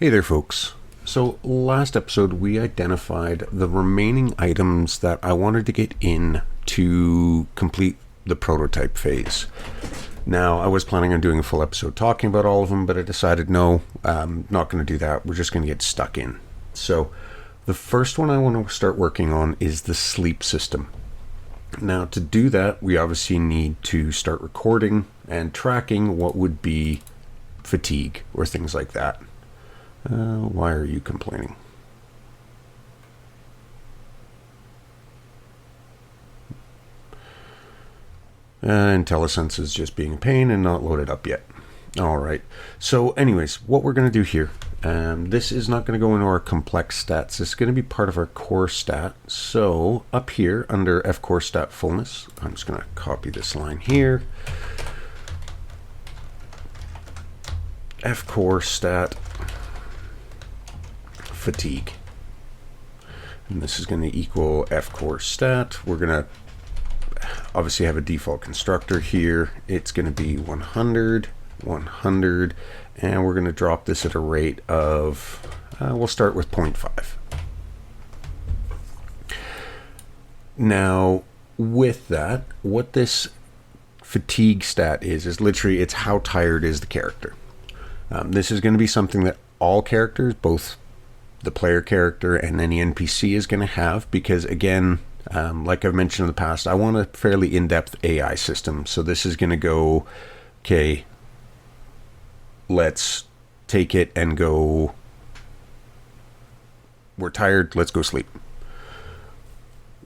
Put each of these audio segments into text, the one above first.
Hey there, folks. So, last episode we identified the remaining items that I wanted to get in to complete the prototype phase. Now, I was planning on doing a full episode talking about all of them, but I decided no, I'm not going to do that. We're just going to get stuck in. So, the first one I want to start working on is the sleep system. Now, to do that, we obviously need to start recording and tracking what would be fatigue or things like that. Why are you complaining? IntelliSense is just being a pain and not loaded up yet. Alright, so anyways, what we're going to do here, this is not going to go into our complex stats. This is going to be part of our core stat. So up here under F core stat fullness, I'm just going to copy this line here. F core stat fatigue, and this is going to equal F core stat. We're going to obviously have a default constructor here. It's going to be 100, 100, and we're going to drop this at a rate of, we'll start with 0.5. Now, with that, what this fatigue stat is literally, it's how tired is the character. This is going to be something that all characters, both the player character and any NPC, is going to have, because again, like I've mentioned in the past, I want a fairly in-depth AI system. So this is going to go, okay, let's take it and go, we're tired, let's go sleep.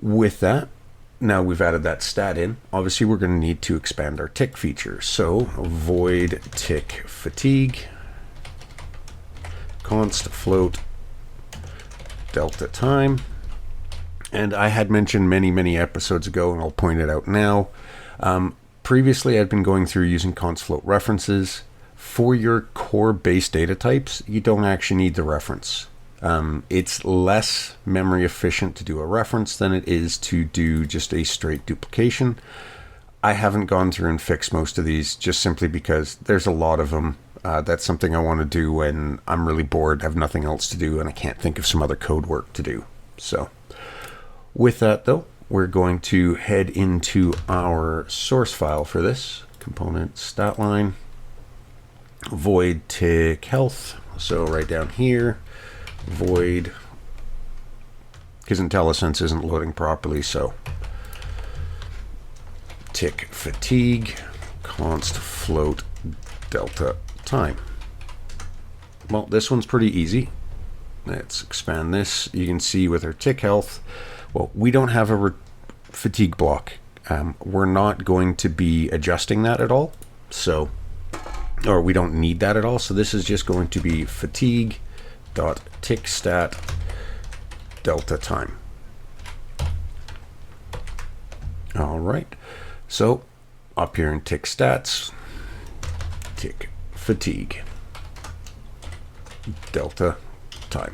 With that, now we've added that stat in, obviously we're going to need to expand our tick feature. So void tick fatigue, const float delta time. And I had mentioned many episodes ago, and I'll point it out now, previously I'd been going through using const float references. For your core base data types, you don't actually need the reference. It's less memory efficient to do a reference than it is to do just a straight duplication. I haven't gone through and fixed most of these just simply because there's a lot of them. That's something I want to do when I'm really bored, have nothing else to do, and I can't think of some other code work to do. So with that though, we're going to head into our source file for this component stat line, void tick health. So right down here, void, because IntelliSense isn't loading properly, so tick fatigue, const float delta time. Well, this one's pretty easy. Let's expand this. You can see with our tick health, well, we don't have a fatigue block. We're not going to be adjusting that at all. So, or we don't need that at all. So this is just going to be fatigue dot tick stat delta time. All right. So up here in tick stats, tick fatigue delta time.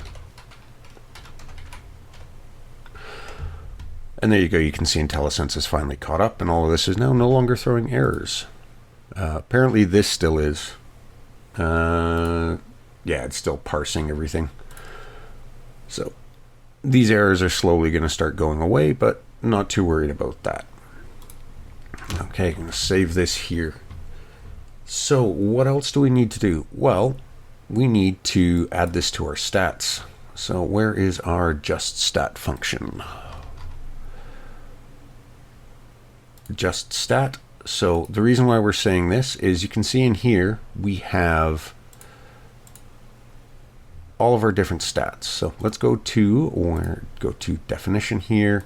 And there you go. You can see IntelliSense is finally caught up, and all of this is now no longer throwing errors. Apparently this still is. Yeah, it's still parsing everything. So these errors are slowly going to start going away, but not too worried about that. Okay, I'm going to save this here. So what else do we need to do? Well, we need to add this to our stats. So where is our just stat function? Just stat. So the reason why we're saying this is you can see in here we have all of our different stats. So let's go to definition here,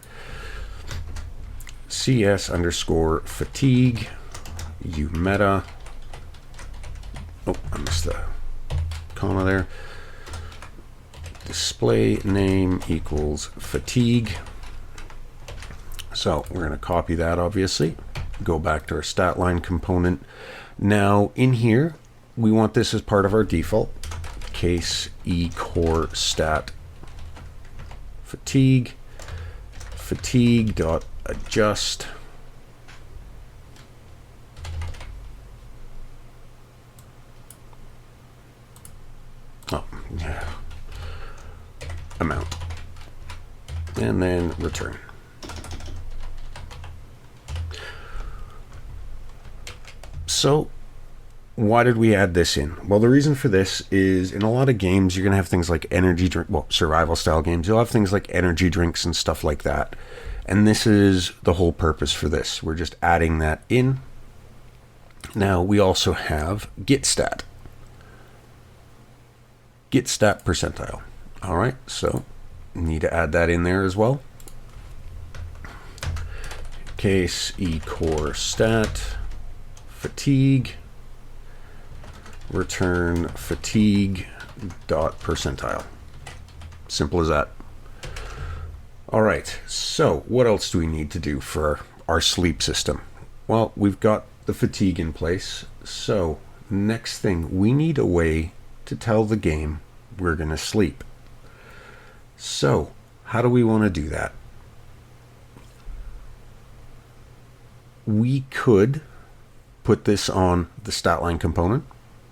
cs underscore fatigue u meta. Oh, I missed the comma there. Display name equals fatigue. So we're going to copy that, obviously. Go back to our stat line component. Now in here, we want this as part of our default. Case e core stat fatigue, fatigue dot adjust amount, and then return. So why did we add this in? Well, the reason for this is in a lot of games, you're going to have things like energy drink, well, survival style games, you'll have things like energy drinks and stuff like that. And this is the whole purpose for this. We're just adding that in. Now we also have get stat percentile. All right, so need to add that in there as well. Case core stat fatigue, return fatigue dot percentile. Simple as that. All right, so what else do we need to do for our sleep system? Well, we've got the fatigue in place. So next thing, we need a way to tell the game we're going to sleep. So how do we want to do that? We could put this on the stat line component.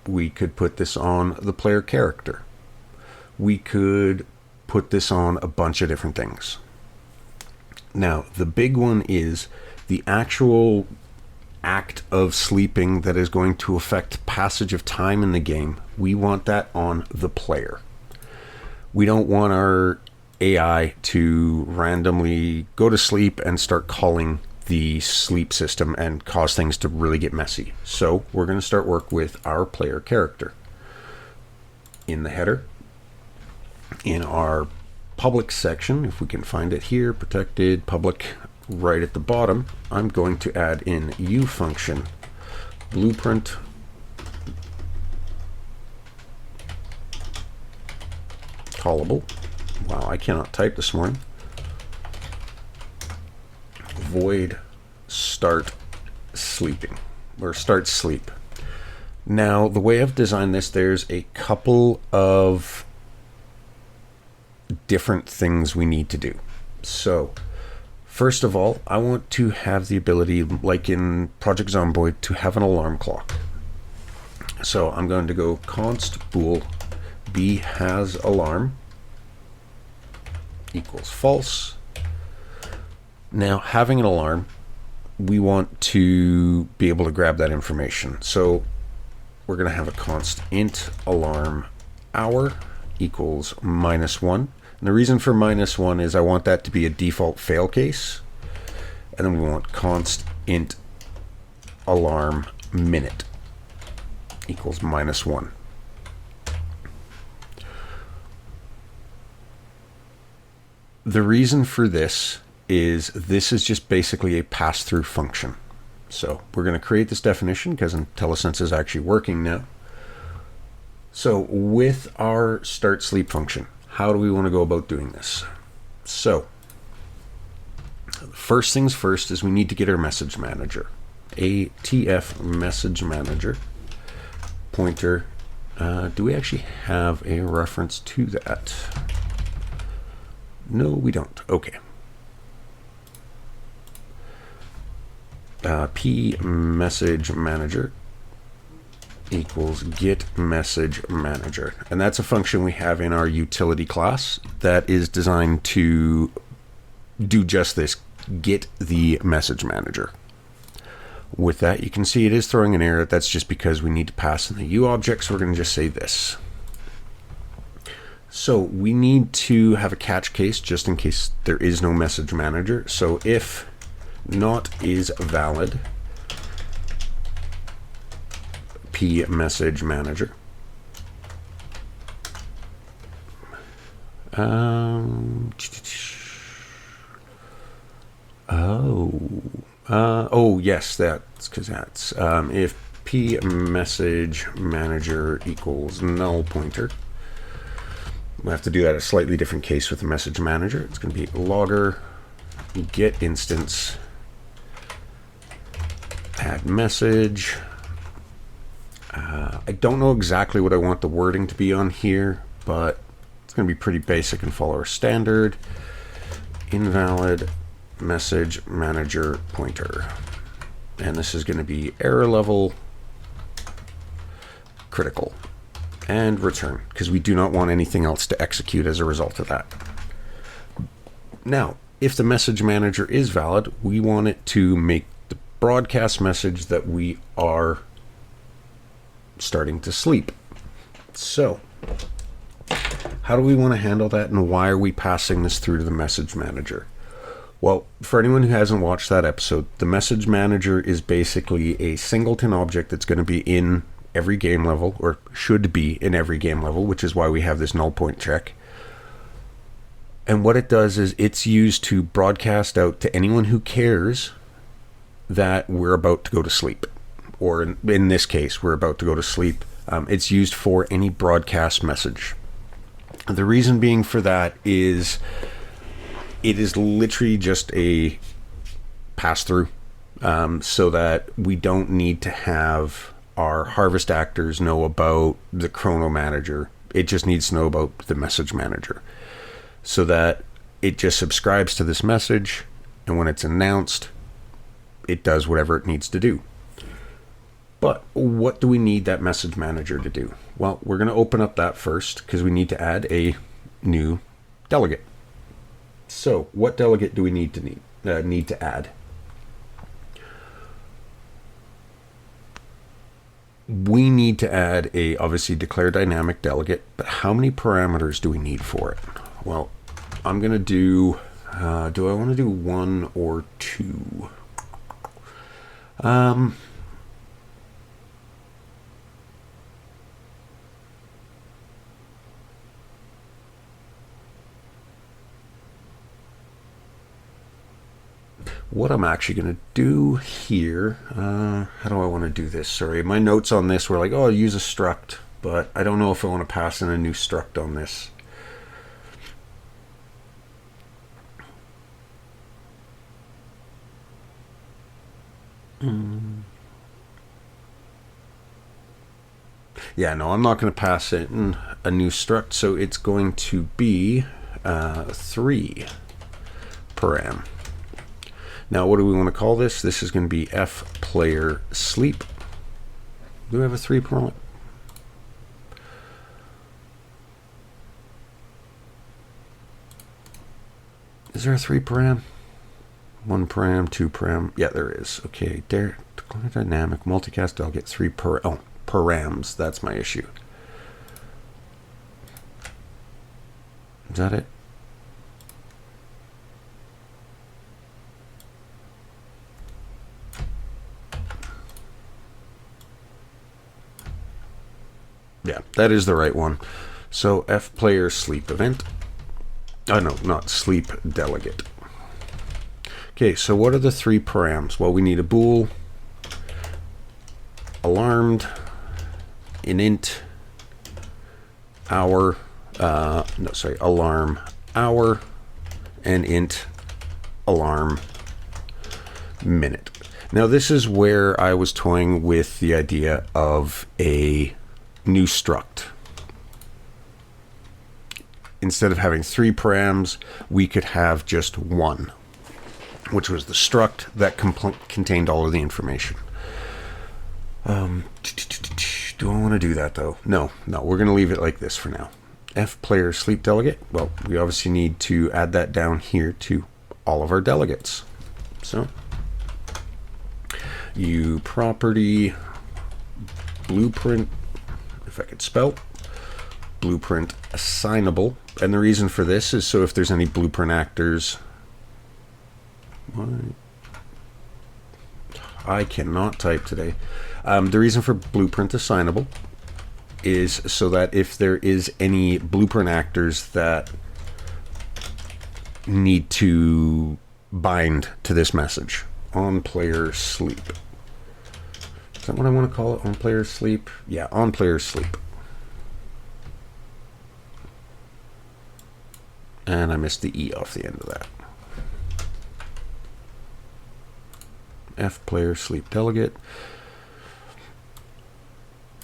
We could put this on the player character. We could put this on a bunch of different things. Now, the big one is the actual act of sleeping that is going to affect passage of time in the game. We want that on the player. We don't want our AI to randomly go to sleep and start calling the sleep system and cause things to really get messy. So we're going to start work with our player character. In the header, in our public section, if we can find it here, protected public, right at the bottom, I'm going to add in U function blueprint callable. Wow, I cannot type this morning. Void start sleeping, or start sleep. Now, the way I've designed this, there's a couple of different things we need to do. So first of all, I want to have the ability, like in Project Zomboid, to have an alarm clock. So I'm going to go const bool b has alarm equals false. Now, having an alarm, we want to be able to grab that information. So we're going to have a const int alarm hour equals -1. And the reason for -1 is I want that to be a default fail case. And then we want const int alarm minute equals -1. The reason for this is just basically a pass-through function. So we're going to create this definition because IntelliSense is actually working now. So with our start sleep function, how do we want to go about doing this? So first things first is we need to get our message manager. ATF message manager pointer. Do we actually have a reference to that? No, we don't. Okay. P message manager equals get message manager, and that's a function we have in our utility class that is designed to do just this, get the message manager. With that, you can see it is throwing an error. That's just because we need to pass in the U object, so we're going to just say this. So we need to have a catch case just in case there is no message manager. So if not is valid, p message manager. Oh yes, that's because that's if p message manager equals null pointer. We'll have to do that in a slightly different case with the message manager. It's going to be logger get instance add message. I don't know exactly what I want the wording to be on here, but it's going to be pretty basic and follow our standard. Invalid message manager pointer. And this is going to be error level critical. and return, because we do not want anything else to execute as a result of that. Now, if the message manager is valid, we want it to make the broadcast message that we are starting to sleep. So, how do we want to handle that, and why are we passing this through to the message manager? Well, for anyone who hasn't watched that episode, the message manager is basically a singleton object that's going to be in every game level, or should be in every game level, which is why we have this null point check. And what it does is it's used to broadcast out to anyone who cares that we're about to go to sleep. Or in this case, we're about to go to sleep. It's used for any broadcast message. The reason being for that is it is literally just a pass-through, so that we don't need to have our harvest actors know about the Chrono manager. It just needs to know about the message manager, so that it just subscribes to this message, and when it's announced, it does whatever it needs to do. But what do we need that message manager to do? Well, we're going to open up that first, because we need to add a new delegate. So, what delegate do we need to add? We need to add a, obviously, declare dynamic delegate, but how many parameters do we need for it? Well, I'm going to do I want to do 1 or 2? What I'm actually going to do here, how do I want to do this? Sorry, my notes on this were like, oh, I'll use a struct, but I don't know if I want to pass in a new struct on this. Yeah, no, I'm not going to pass in a new struct, so it's going to be 3 param. Now, what do we want to call this? This is going to be fPlayer sleep. Do we have a 3 param? Is there a 3 param? 1 param, 2 param. Yeah, there is. Okay, there. Dynamic multicast. I'll get 3 params. That's my issue. Is that it? Yeah, that is the right one. So fPlayer sleep event. Oh no, not sleep delegate. Okay, so what are the 3 params? Well, we need a bool, alarmed, an int, hour, alarm hour, and int alarm minute. Now this is where I was toying with the idea of a new struct. Instead of having 3 params, we could have just 1, which was the struct that contained all of the information. Do I want to do that though? No, we're going to leave it like this for now. fPlayer sleep delegate. Well, we obviously need to add that down here to all of our delegates. So, U property blueprint, if I could spell, blueprint assignable. And the reason for this is so if there's any blueprint actors, I cannot type today. The reason for blueprint assignable is so that if there is any blueprint actors that need to bind to this message, on player sleep. Is that what I want to call it? On player sleep? Yeah, on player sleep. And I missed the E off the end of that. fPlayer sleep delegate.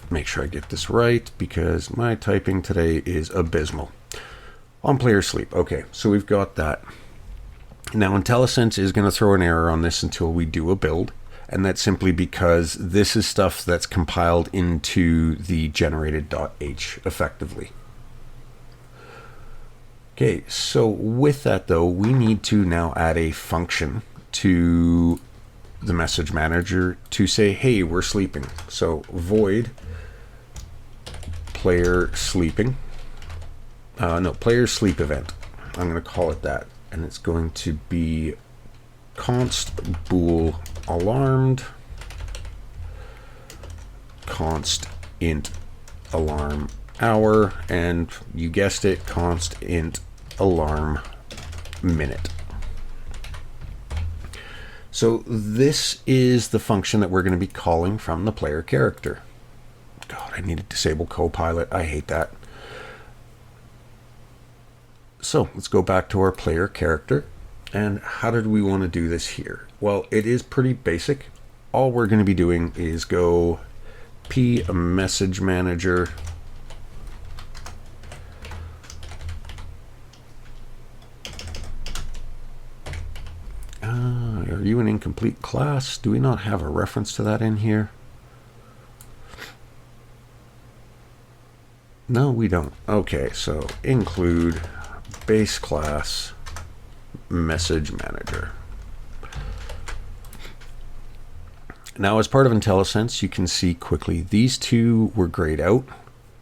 Make sure I get this right because my typing today is abysmal. On player sleep. Okay, so we've got that. Now IntelliSense is going to throw an error on this until we do a build. And that's simply because this is stuff that's compiled into the generated.h effectively. Okay, so with that though, we need to now add a function to the message manager to say, hey, we're sleeping. So void player sleeping. No, player sleep event. I'm going to call it that. And it's going to be const bool alarmed, const int alarm hour, and you guessed it, const int alarm minute. So this is the function that we're going to be calling from the player character. God, I need to disable Copilot. I hate that. So let's go back to our player character. And how did we want to do this here? Well, it is pretty basic. All we're going to be doing is go p message manager are you an incomplete class? Do we not have a reference to that in here? No, we don't. Okay, so include base class message manager. Now, as part of IntelliSense, you can see quickly these two were grayed out.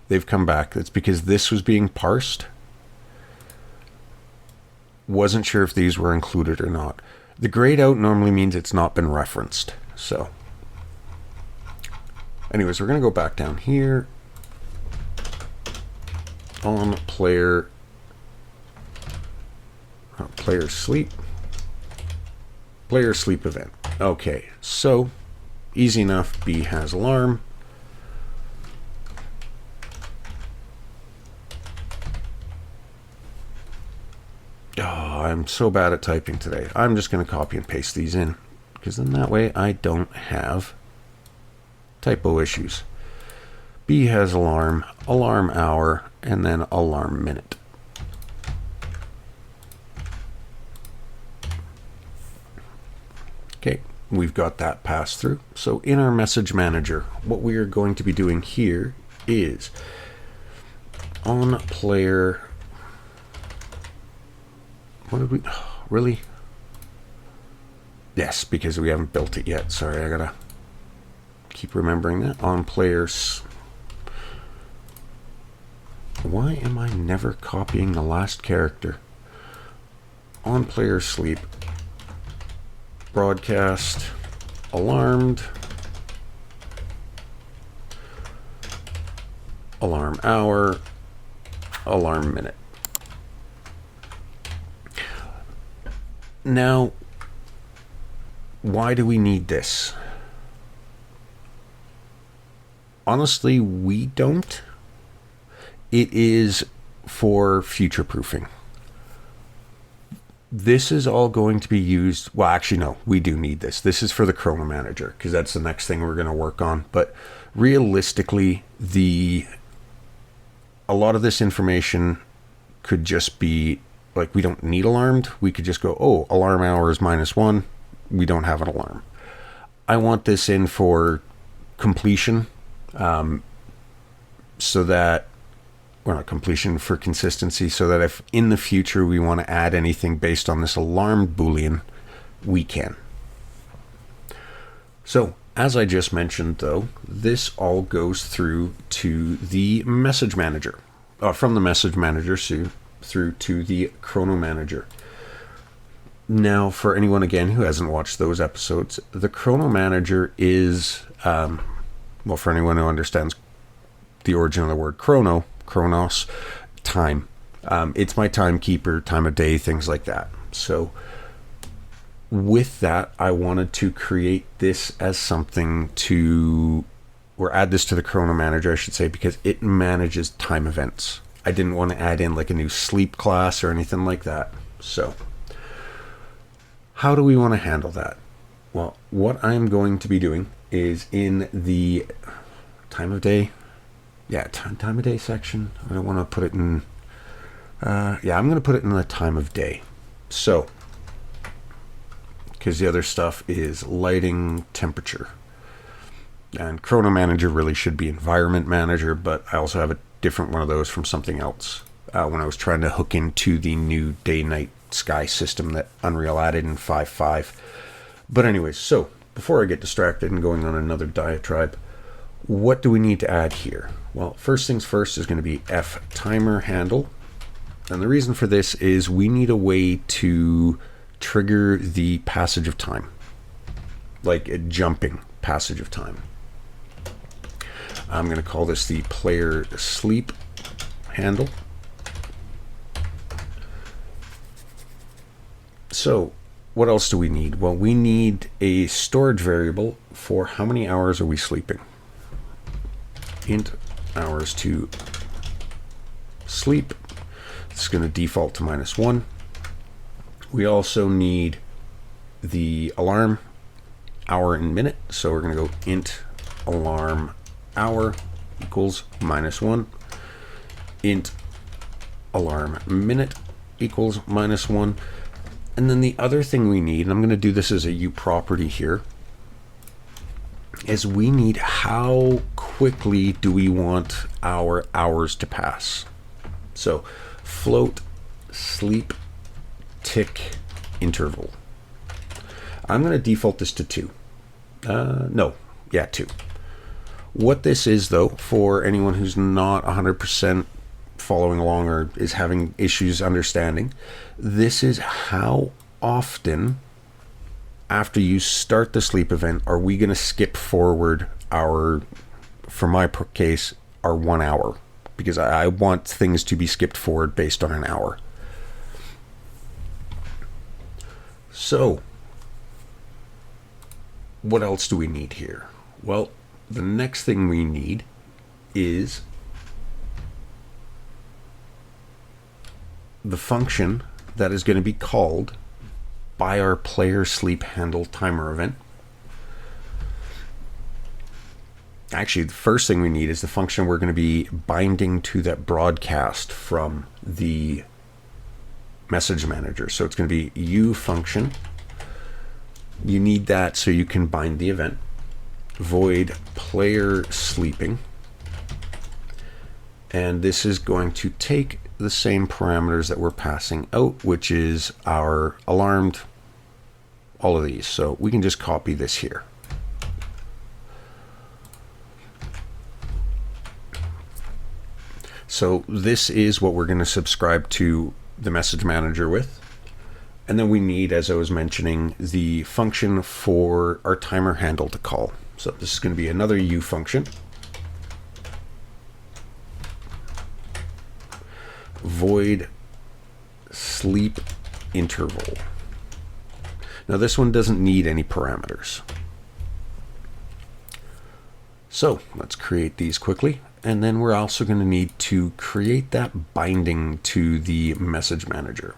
They've come back. That's because this was being parsed. Wasn't sure if these were included or not. The grayed out normally means it's not been referenced. So anyways, we're going to go back down here on player sleep event. Okay, so easy enough. B has alarm. Oh, I'm so bad at typing today. I'm just going to copy and paste these in, because then that way I don't have typo issues. B has alarm, alarm hour, and then alarm minute. Okay, we've got that passed through. So in our message manager, what we are going to be doing here is on player. What did we really? Yes, because we haven't built it yet. Sorry, I gotta keep remembering that. On players. Why am I never copying the last character? On player sleep. Broadcast alarmed, alarm hour, alarm minute. Now, why do we need this? Honestly, we don't. It is for future proofing. This is all going to be used. Well, actually, no, we do need this. This is for the Chrono Manager, because that's the next thing we're going to work on. But realistically, a lot of this information could just be like, we don't need alarmed. We could just go, oh, alarm hour is -1. We don't have an alarm. I want this in for completion, so that, or not completion, for consistency, so that if in the future we want to add anything based on this alarmed Boolean, we can. So, as I just mentioned though, this all goes through to the message manager, from the message manager through to the Chrono Manager. Now, for anyone again who hasn't watched those episodes, the Chrono Manager is, well, for anyone who understands the origin of the word chronos, time. It's my timekeeper, time of day, things like that. So with that, I wanted to create this as something to, or add this to the Chrono Manager, I should say, because it manages time events. I didn't want to add in like a new sleep class or anything like that. So how do we want to handle that? Well, what I'm going to be doing is in the time of day, time of day section. I don't want to put it in, I'm going to put it in the time of day. So, because the other stuff is lighting, temperature. And Chrono Manager really should be Environment Manager, but I also have a different one of those from something else when I was trying to hook into the new day-night sky system that Unreal added in 5.5. But anyways, so before I get distracted and going on another diatribe, what do we need to add here? Well, first things first is going to be F timer handle. And the reason for this is we need a way to trigger the passage of time, like a jumping passage of time. I'm going to call this the player sleep handle. So what else do we need? Well, we need a storage variable for how many hours are we sleeping. Int hours to sleep. It's going to default to -1. We also need the alarm hour and minute. So we're going to go int alarm hour equals -1. Int alarm minute equals -1. And then the other thing we need, and I'm going to do this as a U property here, is we need how quickly do we want our hours to pass. So float sleep tick interval. I'm going to default this to 2. 2. What this is, though, for anyone who's not 100% following along or is having issues understanding, this is how often after you start the sleep event are we going to skip forward our, for my case, our 1 hour, because I want things to be skipped forward based on an hour. So what else do we need here? Well, the next thing we need is the function that is going to be called by our player sleep handle timer event. Actually, the first thing we need is the function we're going to be binding to that broadcast from the message manager. So it's going to be U function. You need that so you can bind the event. Void player sleeping. And this is going to take the same parameters that we're passing out, which is our alarmed, all of these. So we can just copy this here. So this is what we're going to subscribe to the message manager with. And then we need, as I was mentioning, the function for our timer handle to call. So this is going to be another U function. Void sleep interval. Now this one doesn't need any parameters. So let's create these quickly. And then we're also going to need to create that binding to the message manager.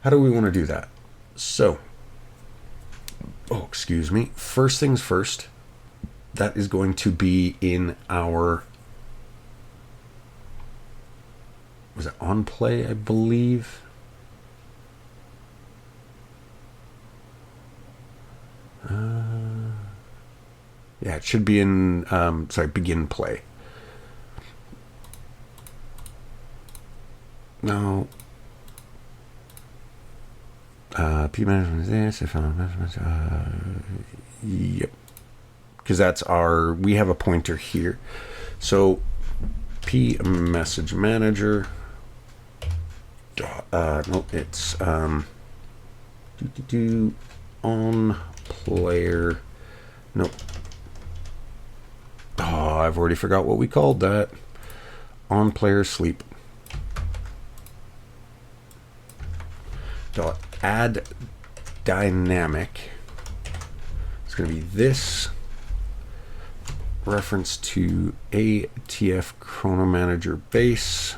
How do we want to do that? So, excuse me. First things first, that is going to be in our, was it on play, I believe? Yeah, it should be in, begin play. No. P management is this. If yep. Because that's our, we have a pointer here. So P message manager. No, it's on player. Nope. I've already forgot what we called that. On player sleep. Dot add dynamic. It's going to be this reference to ATF Chrono Manager base.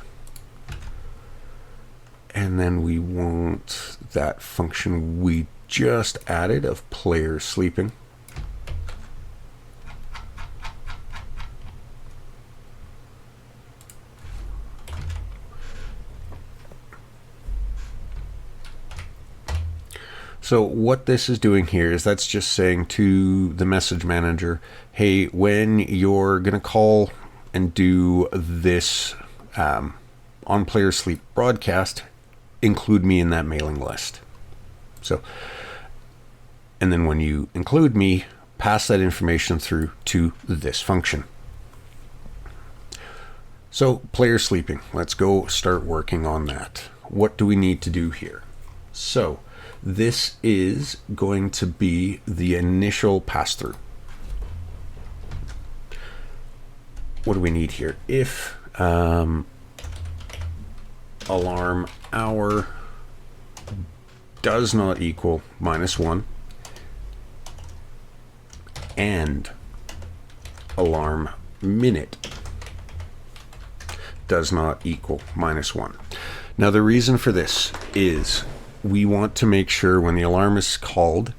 And then we want that function we just added of player sleeping. So what this is doing here is that's just saying to the message manager, hey, when you're going to call and do this on player sleep broadcast, include me in that mailing list. So, and then when you include me, pass that information through to this function. So player sleeping, let's go start working on that. What do we need to do here? So this is going to be the initial pass-through. What do we need here? If alarm hour does not equal -1 and alarm minute does not equal -1. Now the reason for this is we want to make sure when the alarm is called,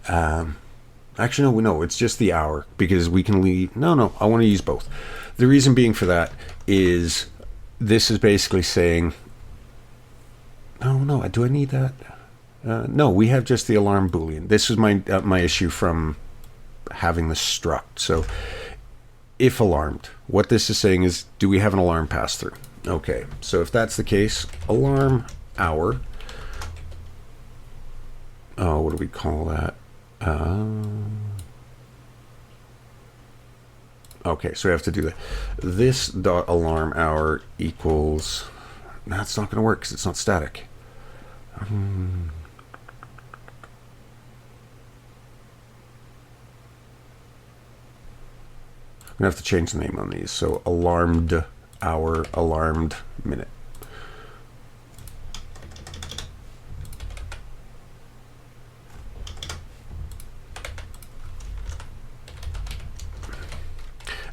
actually no, it's just the hour, because we can leave, no, I want to use both. The reason being for that is this is basically saying, no, do I need that? No, we have just the alarm boolean. This is my issue from having the struct. So if alarmed, what this is saying is, do we have an alarm pass through? Okay, so if that's the case, alarm hour, what do we call that? Okay, so we have to do that. This dot alarm hour equals, that's not going to work because it's not static. I'm going to have to change the name on these. So alarmed hour, alarmed minute.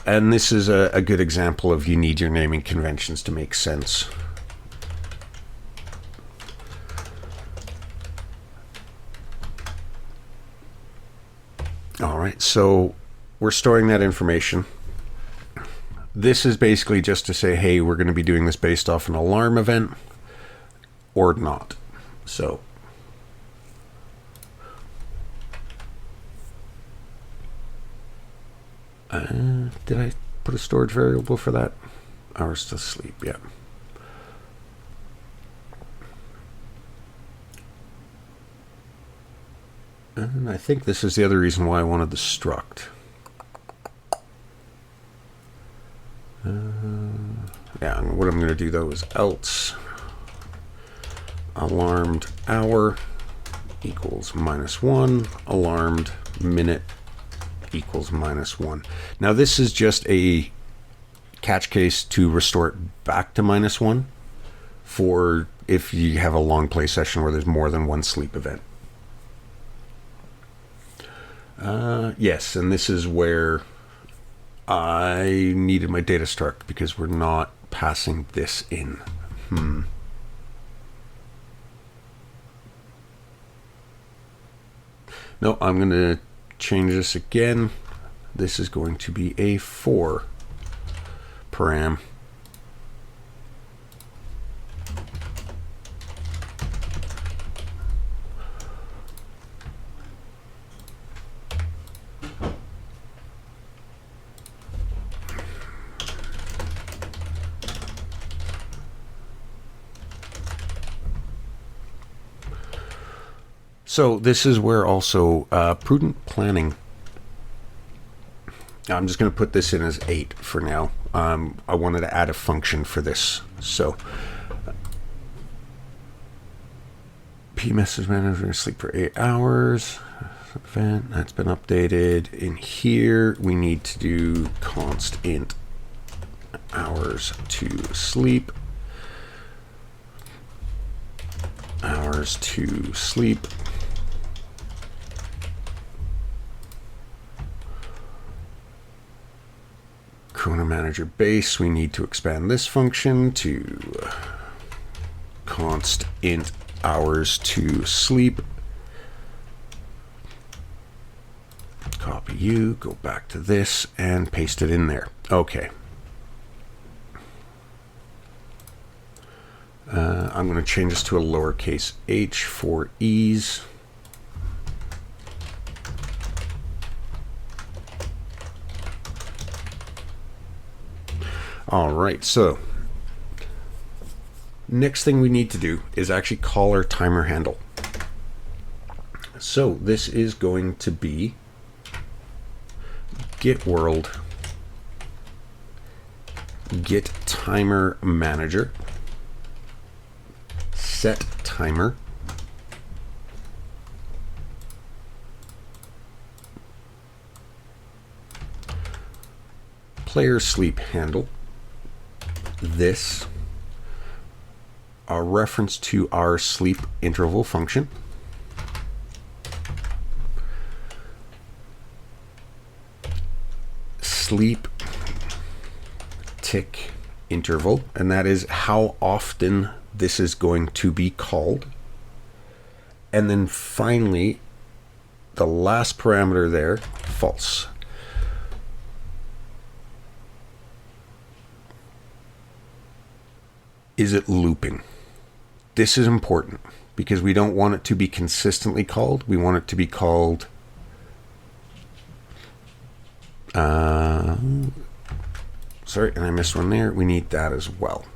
And this is a good example of you need your naming conventions to make sense. All right, so we're storing that information. This is basically just to say, hey, we're going to be doing this based off an alarm event or not. So did I put a storage variable for that? Hours to sleep, yeah. And I think this is the other reason why I wanted the struct. Yeah, and what I'm going to do though is else alarmed hour equals -1, alarmed minute equals -1. Now this is just a catch case to restore it back to -1 for if you have a long play session where there's more than one sleep event. Yes, and this is where I needed my data struct because we're not passing this in. No, I'm going to change this again. This is going to be a 4 param. So this is where also prudent planning. I'm just going to put this in as 8 for now. I wanted to add a function for this. So P message manager, sleep for 8 hours. Event, that's been updated. In here, we need to do const int hours to sleep. Hours to sleep. Chrono manager base, we need to expand this function to const int hours to sleep. Copy you, go back to this and paste it in there. Okay. I'm going to change this to a lowercase h for ease. All right, so next thing we need to do is actually call our timer handle. So this is going to be get world, get timer manager, set timer, player sleep handle, this, a reference to our sleep interval function, sleep tick interval, and that is how often this is going to be called. And then finally, the last parameter there, false. Is it looping? This is important because we don't want it to be consistently called. We want it to be called sorry, and I missed one there. We need that as well.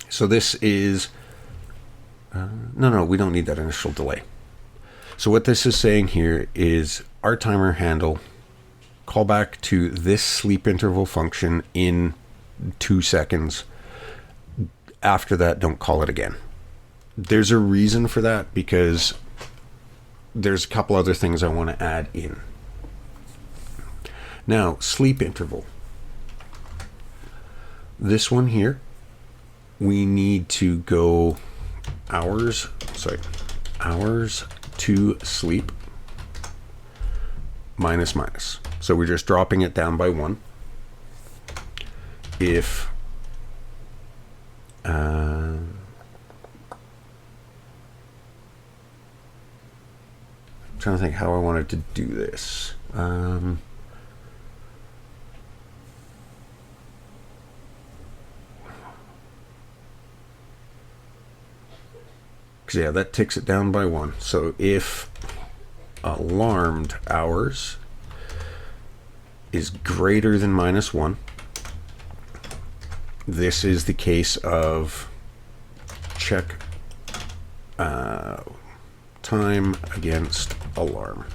So this is no, we don't need that initial delay. So what this is saying here is our timer handle, call back to this sleep interval function in 2 seconds. After that, don't call it again. There's a reason for that because there's a couple other things I want to add in. Now, sleep interval. This one here, we need to go hours to sleep minus. So we're just dropping it down by 1. If I'm trying to think how I wanted to do this. Because yeah, that ticks it down by 1. So if alarmed hours is greater than -1, this is the case of check time against alarm.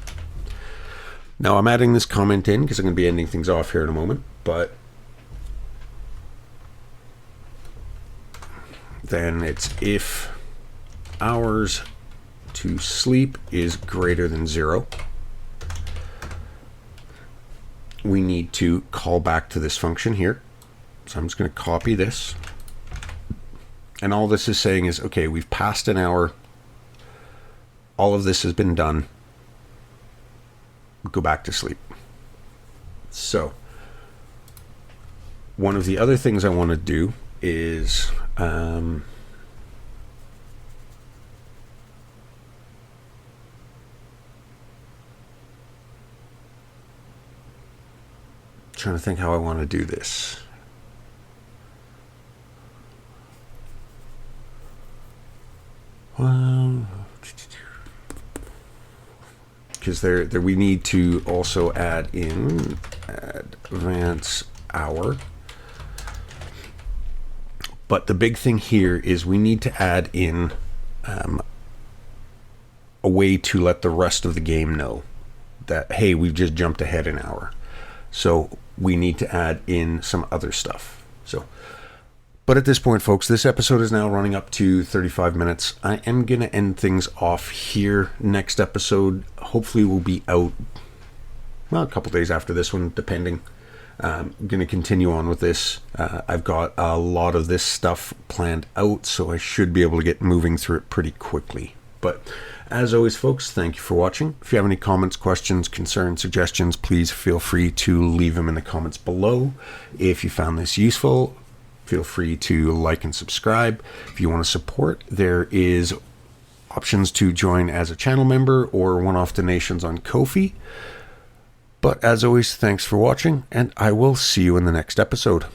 Now I'm adding this comment in because I'm going to be ending things off here in a moment, but then it's if hours to sleep is greater than 0, we need to call back to this function here. So I'm just going to copy this. And all this is saying is, okay, we've passed an hour. All of this has been done. Go back to sleep. So one of the other things I want to do is trying to think how I want to do this. Because there we need to also add in advance hour. But the big thing here is we need to add in a way to let the rest of the game know that, hey, we've just jumped ahead an hour. So we need to add in some other stuff. But at this point, folks, this episode is now running up to 35 minutes. I am going to end things off here. Next episode hopefully will be out, well, a couple days after this one, depending. I'm going to continue on with this. I've got a lot of this stuff planned out, so I should be able to get moving through it pretty quickly. But as always, folks, thank you for watching. If you have any comments, questions, concerns, suggestions, please feel free to leave them in the comments below. If you found this useful, feel free to like and subscribe. If you want to support, there is options to join as a channel member or one-off donations on Ko-fi. But as always, thanks for watching, and I will see you in the next episode.